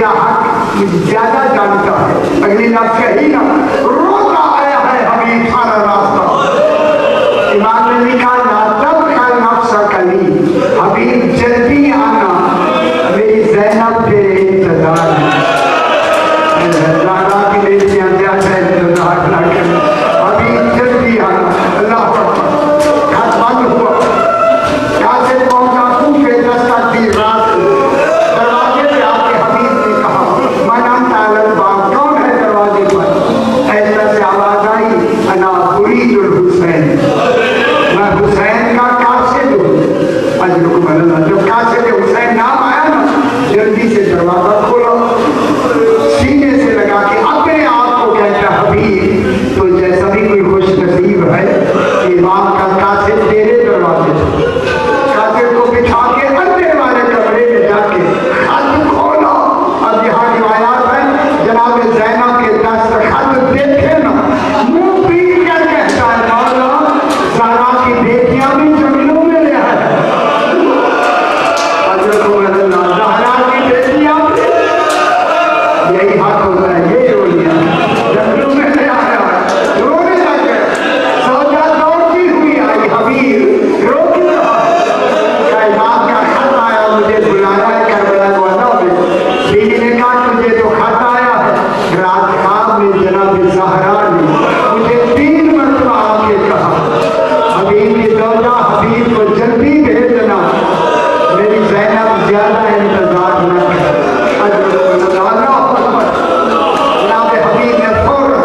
میرا حق زیادہ جانتا ہے. اگلی لفظ کہی نا, روتا آیا ہے حبیب سارا راستہ. امام نے لکھا لا تبخل نفسک لی, حبیب جلدی آنا, میری زینب تیرے انتظار ہے. زہرا کی بیٹیاں زیادہ انتظار نہ کریں, حبیب جلدی آنا. اللہ خط بند ہوا, یہاں سے پہنچا کوفے 10 کی رات. دروازے پہ آ کے حبیب نے کہا من انت علی الباب, کون ہے دروازے پر؟ ایسا سے آواز آئی انا ارید الحسین, میں حسین کا قاصد ہوں. اجرکم اللہ. جب قاصد حسین نام آیا نا, جلدی سے دروازہ کھولا, سینے سے لگا کے اپنے آپ کو کہتا حبیب تو جیسا بھی کوئی خوش نصیب ہے, امام کا قاصد تیرے دروازے سے. قاصد کو بٹھا کے اندر والے کمرے میں جا کے خط کھولا. اب یہاں روایات ہے جناب زینب کے دست خط دیکھے نا, منہ پیٹ کر کہتا ہے مولا زہرا کی بیٹیاں بھی جنگلوں میں لے آئے. زہرا کی بیٹیاں بھی, یہی حق ہوتا ہے, یہ رو لیا جنگلوں میں لے آیا, رونے لگے. سوجا دوڑتی ہوئی آئی, حبیب رو کیوں رہا ہے؟ کیا امام کا خط آیا, مجھے بلایا ہے کربلا کو ادا میں. بیوی نے کہا تجھے تو خط آیا ہے, رات خواب میں جناب زہرا نے مجھے 3 مرتبہ آ کے کہا حبیب کی زوجہ حبیب کو جلدی بھیجنا, میری زینب زیادہ انتظار نہ کر. جناب حبیب نے فوراً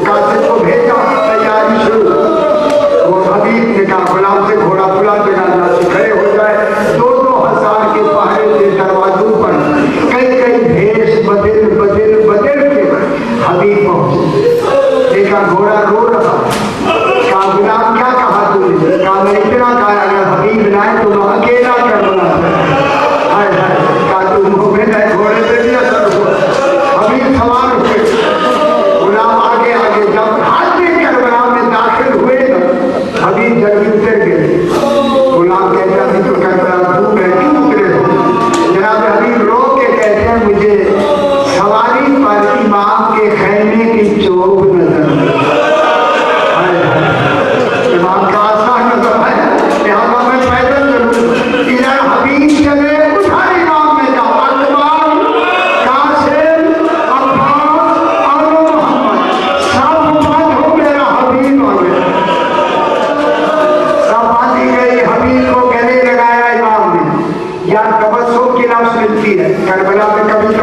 قاصد کو بھیجا, تیاری شروع. وہ حبیب نے کہا غلام سے گھوڑا پلا چڑھا سے کھڑے ہو جائے. 2,000 کے پہرے تھے دروازوں پر, کئی بھیس بدل کے حبیب پہنچے. دیکھا گھوڑا رو رہا. کہا غلام کیا کہا تو نے؟ کہا میں اتنا کہا اگر حبیب لائے تو میں اکیلا کرنا ہے. کہا تم مومن ہے, گھوڑے پہ بھی اثر ہوا. حبیب سوار ہوئے, غلام آگے آگے. جب حد کربلا میں داخل ہوئے نا, حبیب جلدی اتر گئے. غلام کہتا بھی تو کربلا دور ہے, کیوں اترے ہو؟ جناب حبیب رو کے کہتے ہیں مجھے سواری پر امام کے خیمے کی چوب نظر امام کا آسان نظر ہے, لہٰذا میں پیدل چلوں. ادھر حبیب چلے, ادھر امام نے کہا اکبر, قاسم, عباس اور محمد سب باندھو, میرا حبیب آ گیا. سب باندھی گئی, حبیب کو گلے لگایا امام نے. یا تبسم کی لفظ ملتی ہے کربلا میں, کبھی